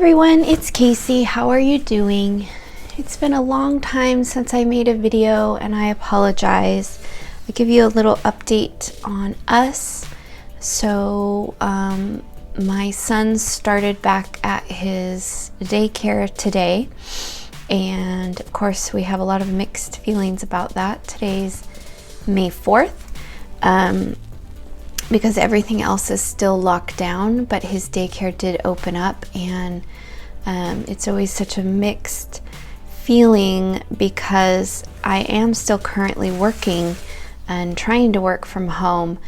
everyone, it's Casey. How are you doing? It's been a long time since I made a video and I apologize. I'll give you a little update on us. So my son started back at his daycare today, and of course we have a lot of mixed feelings about that. Today's May 4th. Because everything else is still locked down, but his daycare did open up, and it's always such a mixed feeling because I am still currently working and trying to work from home,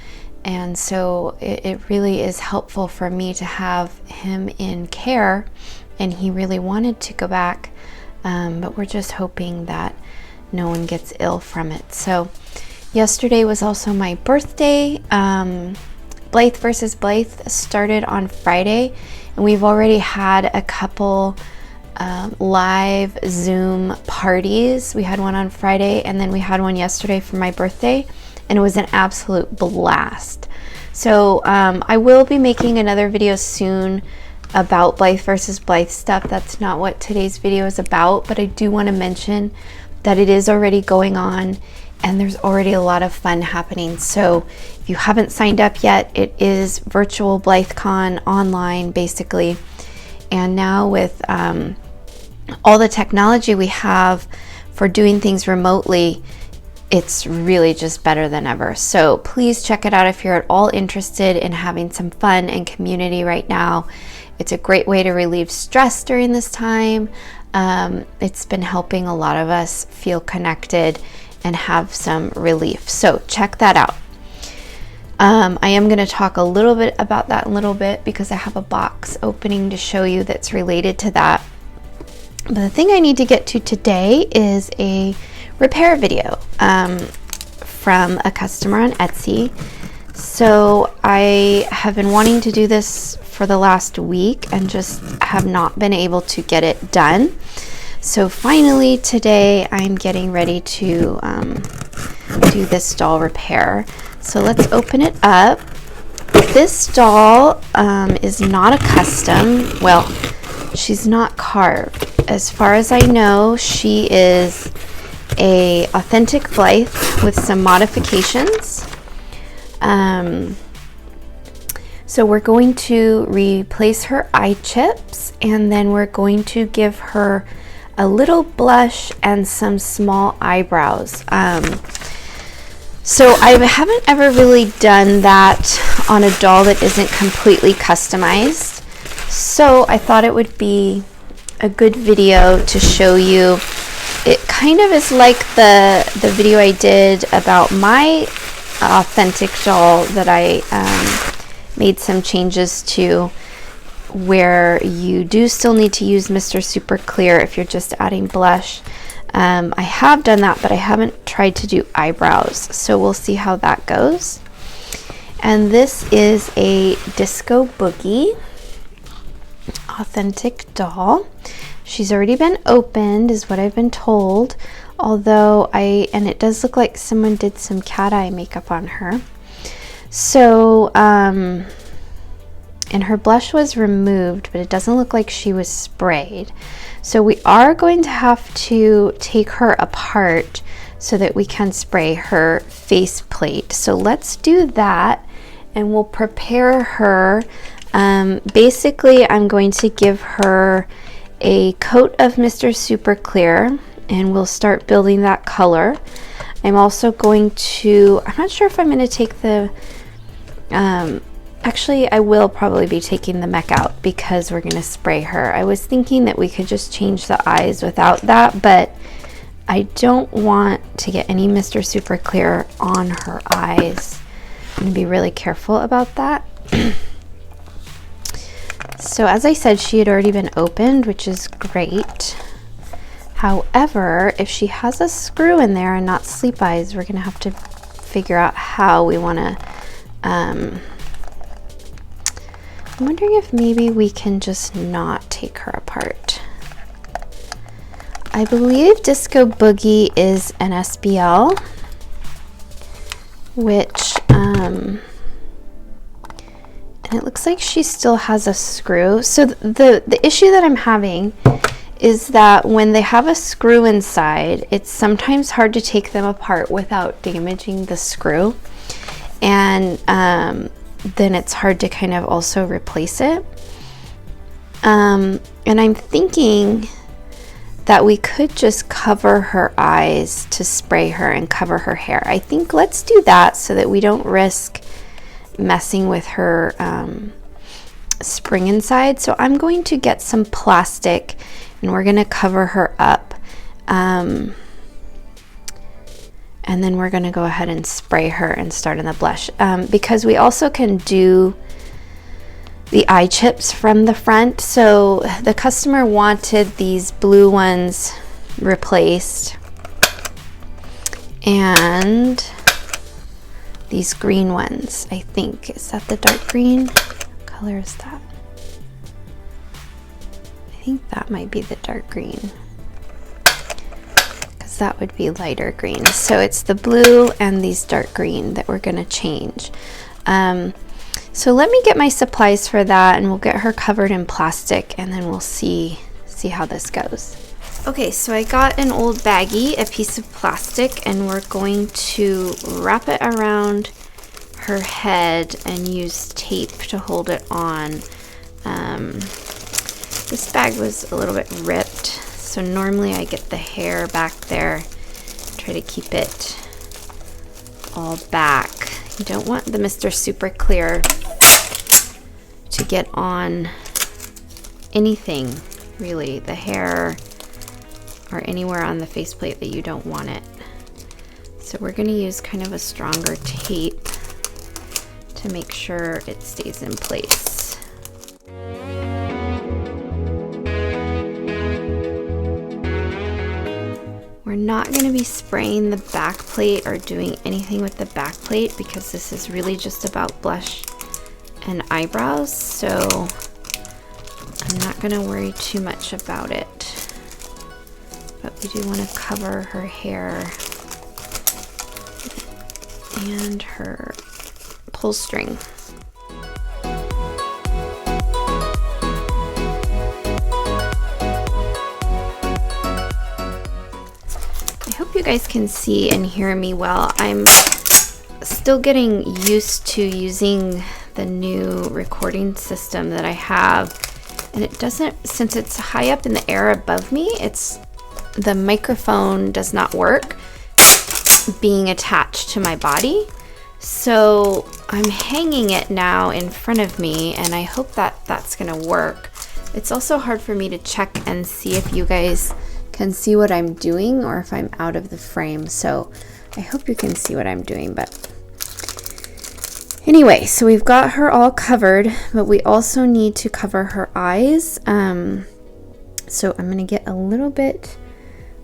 and so it really is helpful for me to have him in care, and he really wanted to go back, but we're just hoping that no one gets ill from it. So yesterday was also my birthday. Blythe versus Blythe started on Friday, and we've already had a couple live Zoom parties. We had one on Friday, and then we had one yesterday for my birthday, and it was an absolute blast. So I will be making another video soon about Blythe versus Blythe stuff. That's not what today's video is about, but I do want to mention that it is already going on, and there's already a lot of fun happening. So if you haven't signed up yet, it is virtual BlytheCon online basically. And now with all the technology we have for doing things remotely, it's really just better than ever. So please check it out if you're at all interested in having some fun and community right now. It's a great way to relieve stress during this time. It's been helping a lot of us feel connected and have some relief. So check that out. I am going to talk a little bit about that in a little bit because I have a box opening to show you that's related to that. But the thing I need to get to today is a repair video from a customer on Etsy. So I have been wanting to do this for the last week and just have not been able to get it done. So finally today I'm getting ready to do this doll repair. So let's open it up. This doll is not a custom. Well, she's not carved. As far as I know, she is a authentic Blythe with some modifications. So we're going to replace her eye chips, and then we're going to give her a little blush and some small eyebrows. So I haven't ever really done that on a doll that isn't completely customized. So I thought it would be a good video to show you. It kind of is like the video I did about my authentic doll that I made some changes to, where you do still need to use Mr. Super Clear if you're just adding blush. I have done that, but I haven't tried to do eyebrows, so we'll see how that goes. And this is a Disco Boogie authentic doll. She's already been opened is what I've been told, although and it does look like someone did some cat eye makeup on her. So and her blush was removed, but it doesn't look like she was sprayed. So we are going to have to take her apart so that we can spray her face plate. So let's do that, and we'll prepare her. Basically, I'm going to give her a coat of Mr. Super Clear, and we'll start building that color. I'm also going to, I'm not sure if I'm going to take the, actually, I will probably be taking the mech out because we're going to spray her. I was thinking that we could just change the eyes without that, but I don't want to get any Mr. Super Clear on her eyes. I'm going to be really careful about that. So as I said, she had already been opened, which is great. However, if she has a screw in there and not sleep eyes, we're going to have to figure out how we want to I'm wondering if maybe we can just not take her apart. I believe Disco Boogie is an SBL, which And it looks like she still has a screw. So the issue that I'm having is that when they have a screw inside, it's sometimes hard to take them apart without damaging the screw. And then it's hard to kind of also replace it. And I'm thinking that we could just cover her eyes to spray her and cover her hair. I think let's do that so that we don't risk messing with her spring inside. So I'm going to get some plastic and we're going to cover her up. And then we're going to go ahead and spray her and start on the blush. Because we also can do the eye chips from the front. So the customer wanted these blue ones replaced and these green ones, I think. Is that the dark green? What color is that? I think that might be the dark green, because that would be lighter green. So it's the blue and these dark green that we're going to change. So let me get my supplies for that and we'll get her covered in plastic and then we'll see how this goes. Okay, so I got an old baggie, a piece of plastic, and we're going to wrap it around her head and use tape to hold it on. This bag was a little bit ripped, so normally I get the hair back there, try to keep it all back. You don't want the Mr. Super Clear to get on anything, really, the hair or anywhere on the faceplate that you don't want it. So we're going to use kind of a stronger tape to make sure it stays in place. We're not going to be spraying the back plate or doing anything with the back plate because this is really just about blush and eyebrows, so I'm not going to worry too much about it. But we do want to cover her hair and her pull string. I hope you guys can see and hear me well. I'm still getting used to using the new recording system that I have, and it doesn't, since it's high up in the air above me, the microphone does not work being attached to my body. So I'm hanging it now in front of me and I hope that that's gonna work. It's also hard for me to check and see if you guys can see what I'm doing or if I'm out of the frame. So I hope you can see what I'm doing, but anyway, so we've got her all covered, but we also need to cover her eyes. So I'm gonna get a little bit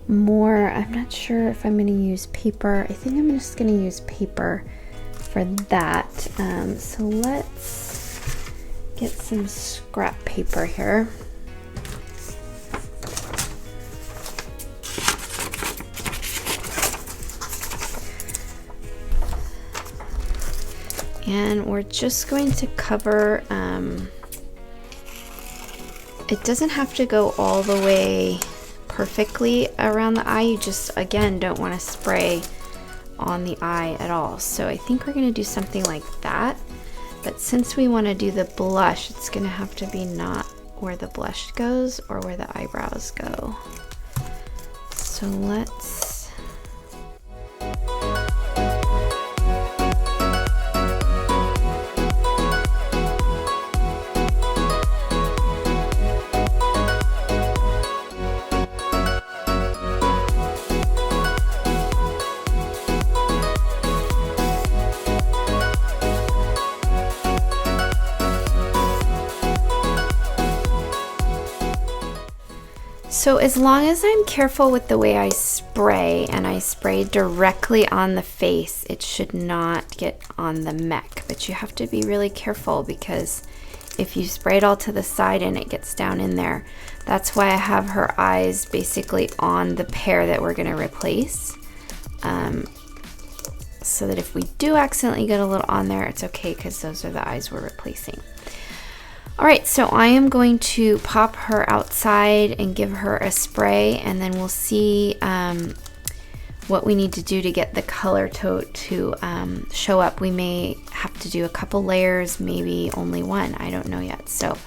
more. I'm not sure if I'm going to use paper. I think I'm just going to use paper for that. So let's get some scrap paper here. And we're just going to cover, it doesn't have to go all the way perfectly around the eye. You just, again, don't want to spray on the eye at all. So I think we're going to do something like that. But since we want to do the blush, it's going to have to be not where the blush goes or where the eyebrows go. So let's... So as long as I'm careful with the way I spray, and I spray directly on the face, it should not get on the mech. But you have to be really careful, because if you spray it all to the side and it gets down in there, that's why I have her eyes basically on the pair that we're going to replace. So that if we do accidentally get a little on there, it's okay, because those are the eyes we're replacing. All right, so I am going to pop her outside and give her a spray, and then we'll see what we need to do to get the color to show up. We may have to do a couple layers, maybe only one. I don't know yet. So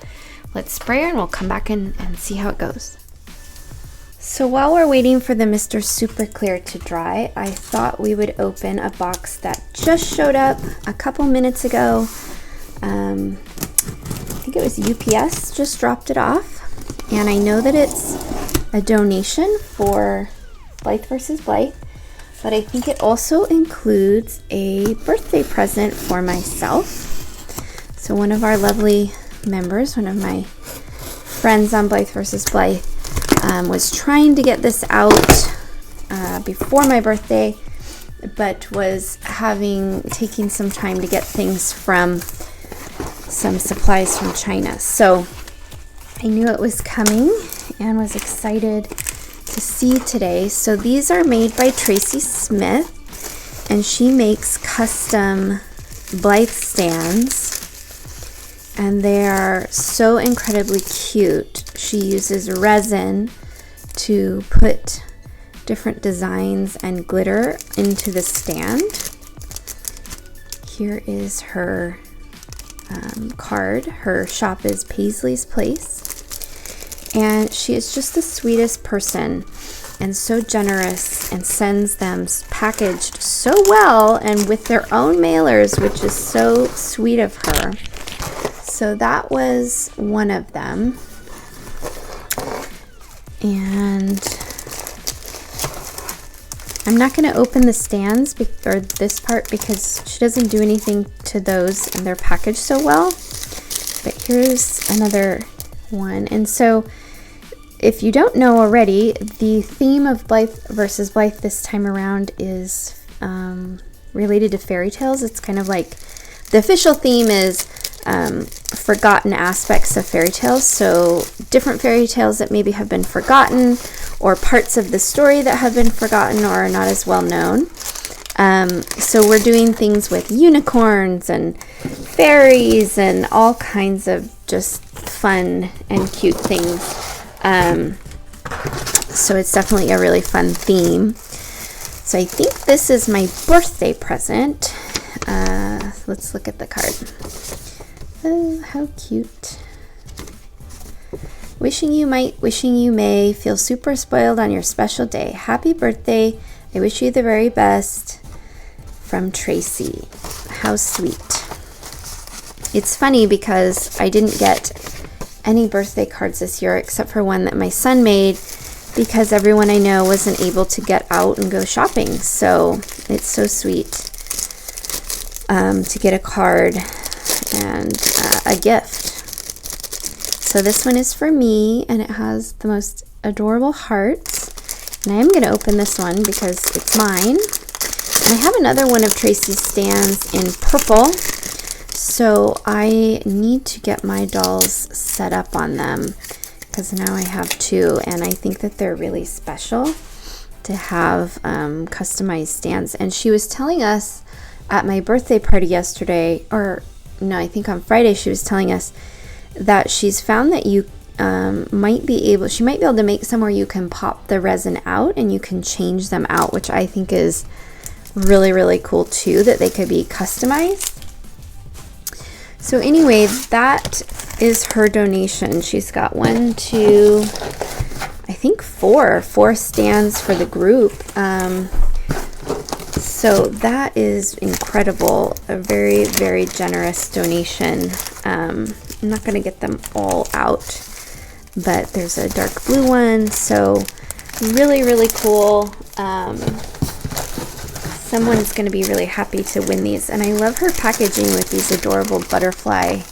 let's spray her and we'll come back and see how it goes. So while we're waiting for the Mr. Super Clear to dry, I thought we would open a box that just showed up a couple minutes ago. I think it was UPS just dropped it off, and I know that it's a donation for Blythe versus Blythe, but I think it also includes a birthday present for myself. So one of our lovely members, one of my friends on Blythe versus Blythe, was trying to get this out before my birthday, but was taking some time to get things from some supplies from China. So I knew it was coming and was excited to see today. So these are made by Tracy Smith, and she makes custom Blythe stands, and they are so incredibly cute. She uses resin to put different designs and glitter into the stand. Here is her card. Her shop is Paisley's Place, and she is just the sweetest person and so generous, and sends them packaged so well and with their own mailers, which is so sweet of her. So that was one of them, and I'm not going to open the stands or this part because she doesn't do anything to those, and they're packaged so well. But here's another one. And so if you don't know already, the theme of Blythe versus Blythe this time around is related to fairy tales. It's kind of like the official theme is forgotten aspects of fairy tales. So different fairy tales that maybe have been forgotten, or parts of the story that have been forgotten or are not as well known. So we're doing things with unicorns and fairies and all kinds of just fun and cute things. So it's definitely a really fun theme. So I think this is my birthday present. Let's look at the card. Oh, how cute. Wishing you might, wishing you may, feel super spoiled on your special day. Happy birthday. I wish you the very best. From Tracy. How sweet. It's funny because I didn't get any birthday cards this year except for one that my son made, because everyone I know wasn't able to get out and go shopping. So it's so sweet to get a card and a gift. So this one is for me, and it has the most adorable hearts. And I am going to open this one because it's mine. And I have another one of Tracy's stands in purple. So I need to get my dolls set up on them, because now I have two, and I think that they're really special to have customized stands. And she was telling us at my birthday party yesterday, or no, I think on Friday, she was telling us that she's found that you she might be able to make some where you can pop the resin out and you can change them out, which I think is really, really cool too, that they could be customized. So anyway, that is her donation. She's got 1, 2, I think four stands for the group. So that is incredible. A very, very generous donation. I'm not going to get them all out, but there's a dark blue one. So really, really cool. Someone's going to be really happy to win these. And I love her packaging with these adorable butterfly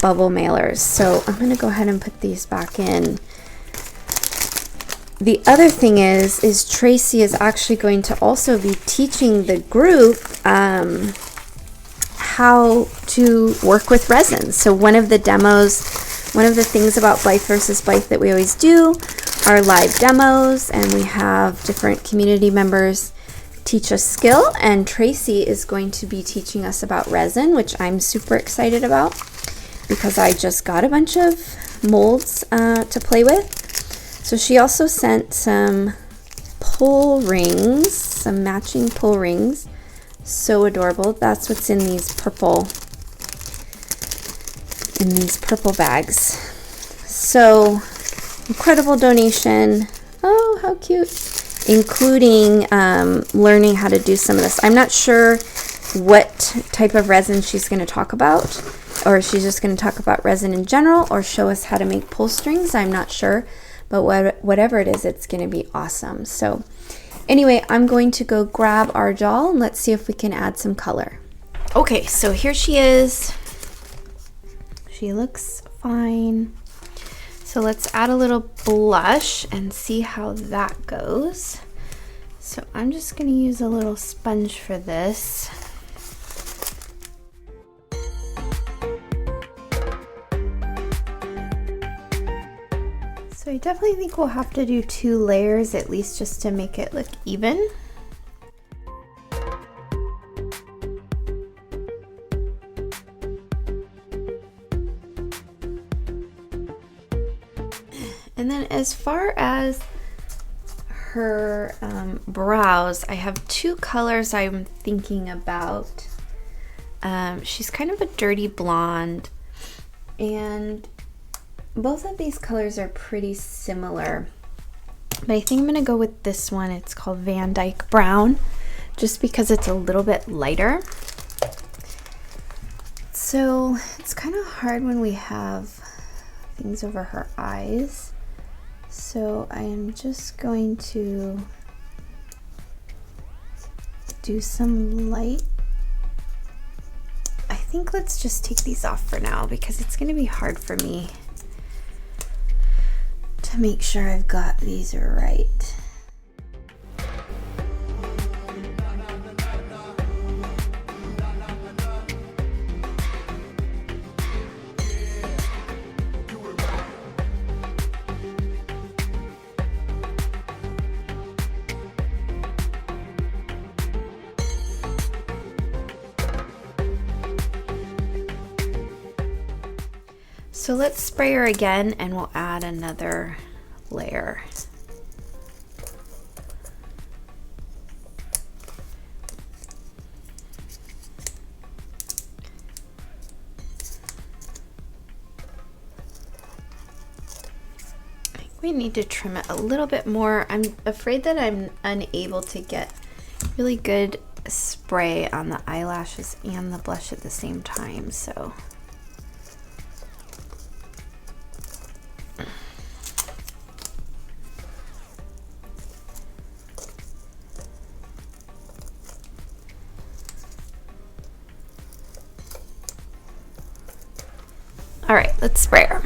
bubble mailers. So I'm going to go ahead and put these back in. The other thing is Tracy is actually going to also be teaching the group how to work with resin. So one of the things about Blythe versus Blythe that we always do are live demos, and we have different community members teach us skill, and Tracy is going to be teaching us about resin, which I'm super excited about, because because I just got a bunch of molds to play with. So she also sent some pull rings, some matching pull rings. So adorable. That's what's in these purple bags. So incredible donation. Oh, how cute. Including learning how to do some of this. I'm not sure what type of resin she's going to talk about, or she's just going to talk about resin in general, or show us how to make pull strings. I'm not sure, but whatever it is, it's going to be awesome. So anyway, I'm going to go grab our doll and let's see if we can add some color. Okay, so here she is. She looks fine. So let's add a little blush and see how that goes. So I'm just going to use a little sponge for this. So I definitely think we'll have to do 2 layers at least just to make it look even. And then as far as her brows, I have 2 colors I'm thinking about. She's kind of a dirty blonde, and both of these colors are pretty similar, but I think I'm gonna go with this one. It's called Van Dyke Brown, just because it's a little bit lighter. So it's kind of hard when we have things over her eyes. So I am just going to do some light. I think let's just take these off for now because it's gonna be hard for me to make sure I've got these right. So let's spray her again and we'll add another layer. I think we need to trim it a little bit more. I'm afraid that I'm unable to get really good spray on the eyelashes and the blush at the same time, so. All right, let's spray her.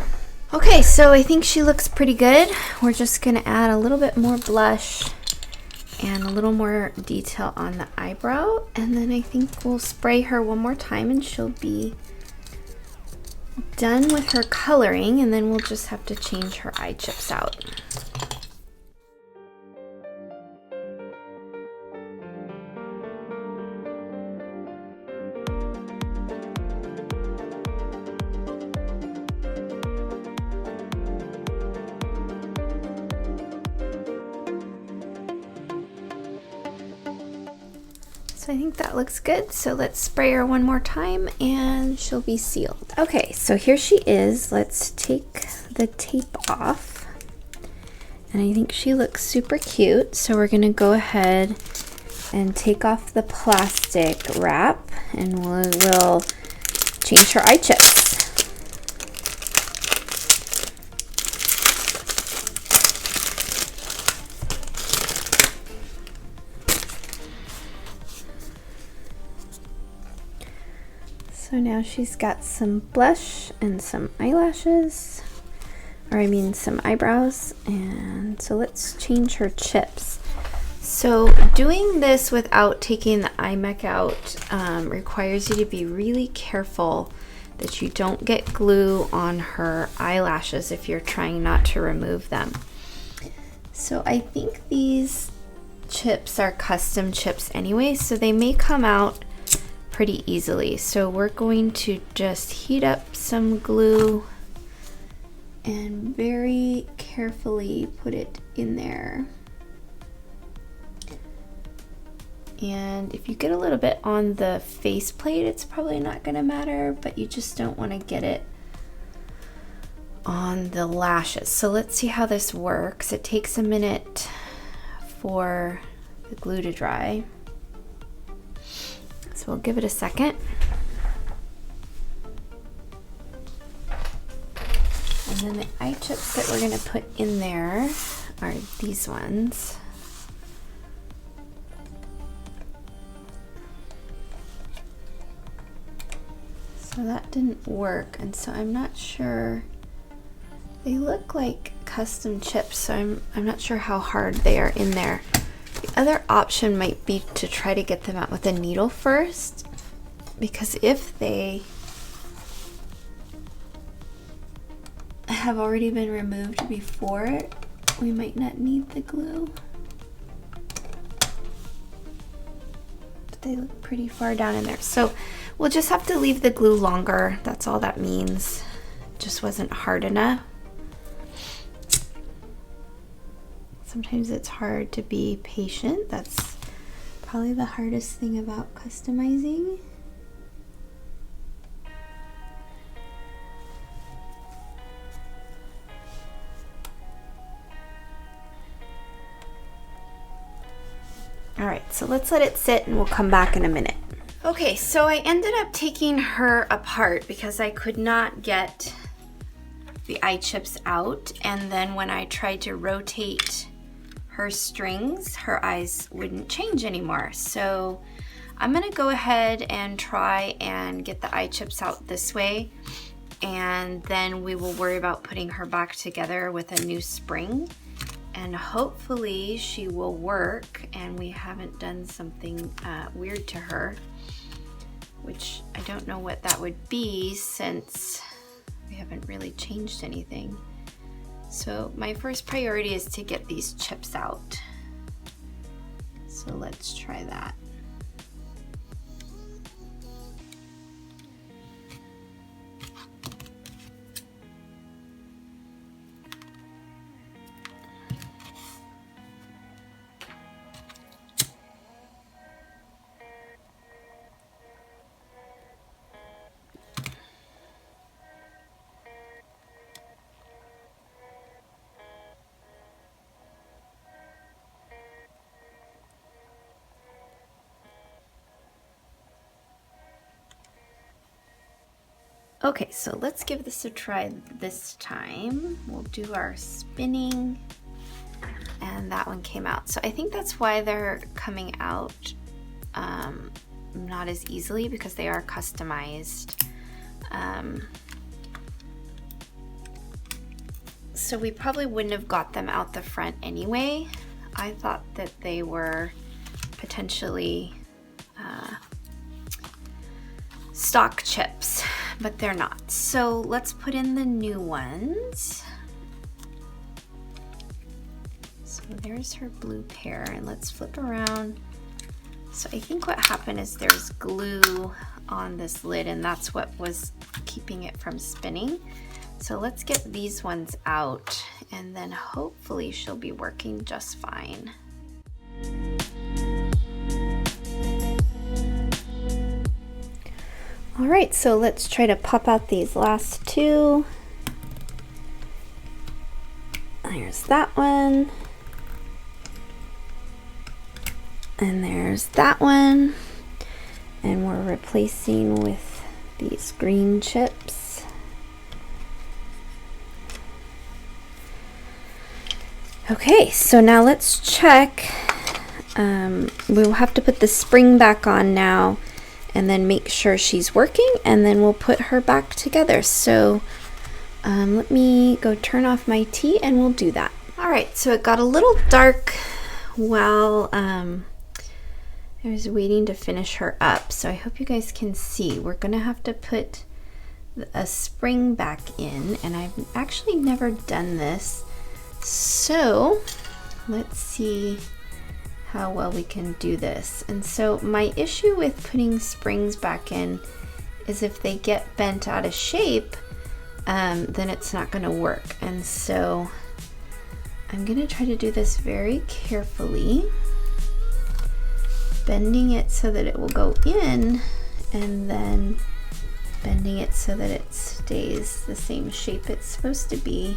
Okay, so I think she looks pretty good. We're just gonna add a little bit more blush and a little more detail on the eyebrow, and then I think we'll spray her one more time and she'll be done with her coloring, and then we'll just have to change her eye chips out. So I think that looks good. So let's spray her one more time and she'll be sealed. Okay, so here she is. Let's take the tape off. And I think she looks super cute. So we're gonna go ahead and take off the plastic wrap and we'll change her eye chips. So now she's got some blush and some eyelashes, or I mean some eyebrows, and so let's change her chips. So doing this without taking the eye mech out requires you to be really careful that you don't get glue on her eyelashes if you're trying not to remove them. So I think these chips are custom chips anyway, so they may come out pretty easily. So we're going to just heat up some glue and very carefully put it in there. And if you get a little bit on the faceplate, it's probably not going to matter, but you just don't want to get it on the lashes. So let's see how this works. It takes a minute for the glue to dry. So we'll give it a second. And then the eye chips that we're going to put in there are these ones. So that didn't work, and so I'm not sure. They look like custom chips, so I'm not sure how hard they are in there. The other option might be to try to get them out with a needle first, because if they have already been removed before, we might not need the glue. But they look pretty far down in there. So we'll just have to leave the glue longer. That's all that means. It just wasn't hard enough. Sometimes it's hard to be patient. That's probably the hardest thing about customizing. All right, so let's let it sit and we'll come back in a minute. Okay, so I ended up taking her apart because I could not get the eye chips out, and then when I tried to rotate her strings, her eyes wouldn't change anymore. So I'm gonna go ahead and try and get the eye chips out this way, and then we will worry about putting her back together with a new spring, and hopefully she will work and we haven't done something weird to her, which I don't know what that would be since we haven't really changed anything. So my first priority is to get these chips out. So let's try that. Okay, so let's give this a try this time. We'll do our spinning, and that one came out. So I think that's why they're coming out not as easily, because they are customized. So we probably wouldn't have got them out the front anyway. I thought that they were potentially stock chips, but they're not. So let's put in the new ones. So there's her blue pair, and let's flip around. So I think what happened is there's glue on this lid, and that's what was keeping it from spinning. So let's get these ones out, and then hopefully she'll be working just fine. All right, so let's try to pop out these last two. There's that one. And there's that one. And we're replacing with these green chips. Okay, so now let's check. We'll have to put the spring back on now, and then make sure she's working, and then we'll put her back together. So let me go turn off my tea and we'll do that. All right, so it got a little dark while I was waiting to finish her up. So I hope you guys can see. We're gonna have to put a spring back in, and I've actually never done this. So let's see how well we can do this. And so my issue with putting springs back in is if they get bent out of shape, then it's not going to work. And so I'm going to try to do this very carefully, bending it so that it will go in, and then bending it so that it stays the same shape it's supposed to be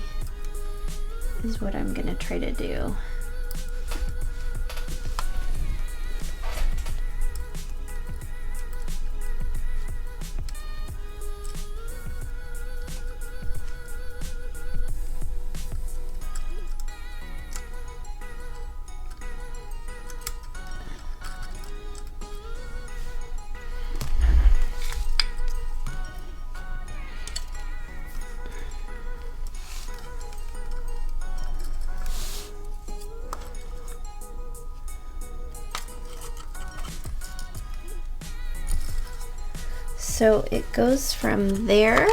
is what I'm going to try to do. So it goes from there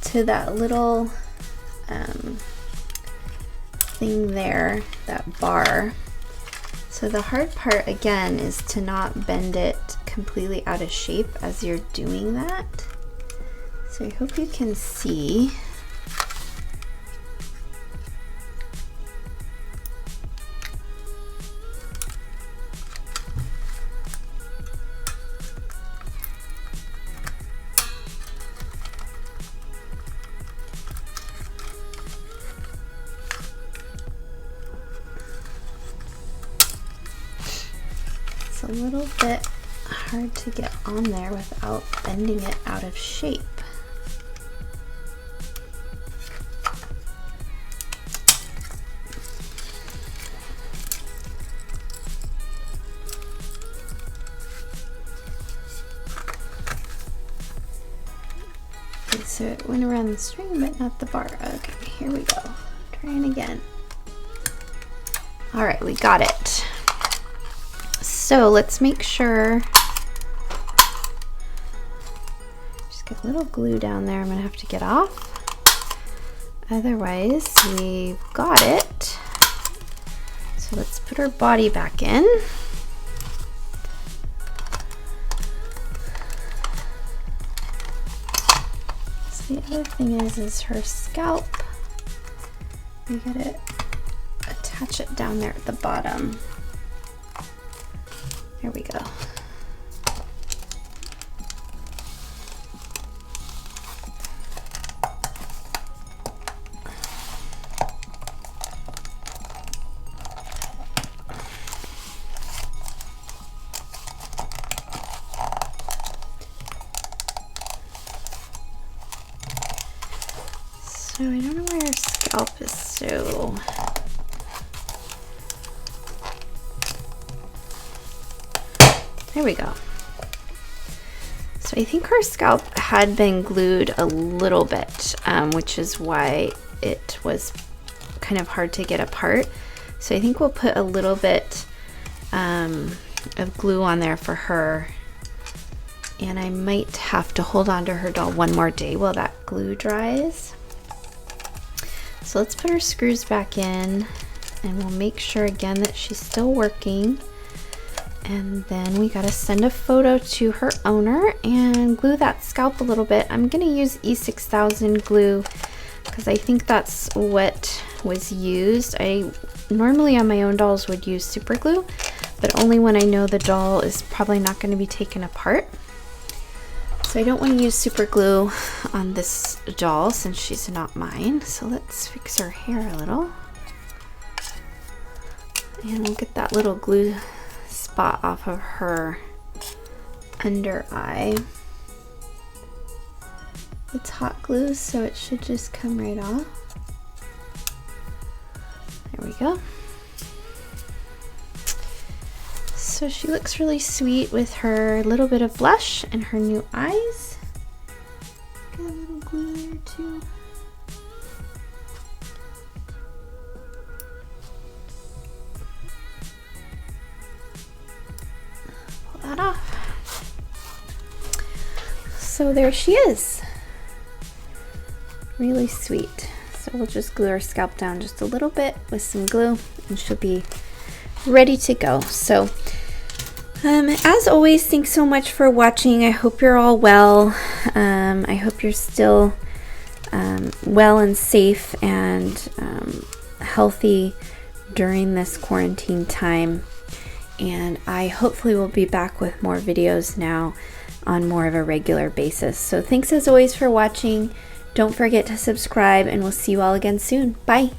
to that little thing there, that bar. So the hard part again is to not bend it completely out of shape as you're doing that. So I hope you can see. A little bit hard to get on there without bending it out of shape. Okay, so it went around the string but not the bar. Okay, here we go. Trying again. All right, we got it. So let's make sure, just get a little glue down there I'm gonna have to get off. Otherwise, we've got it. So let's put our body back in. So the other thing is her scalp. We gotta attach it down there at the bottom. There we go. So I don't know why her scalp is so... There we go. So I think her scalp had been glued a little bit, which is why it was kind of hard to get apart. So I think we'll put a little bit of glue on there for her. And I might have to hold on to her doll one more day while that glue dries. So let's put her screws back in, and we'll make sure again that she's still working. And then we gotta send a photo to her owner and glue that scalp a little bit. I'm gonna use E6000 glue because I think that's what was used. I normally on my own dolls would use super glue, but only when I know the doll is probably not gonna be taken apart. So I don't want to use super glue on this doll since she's not mine. So let's fix her hair a little. And we'll get that little glue spot off of her under eye. It's hot glue, so it should just come right off. There we go. So she looks really sweet with her little bit of blush and her new eyes. Got a little glue there too. Pull that off. So there she is. Really sweet. So we'll just glue her scalp down just a little bit with some glue and she'll be ready to go. So as always, thanks so much for watching. I hope you're all well. I hope you're still well and safe and healthy during this quarantine time. And I hopefully will be back with more videos now on more of a regular basis. So thanks as always for watching. Don't forget to subscribe, and we'll see you all again soon. Bye.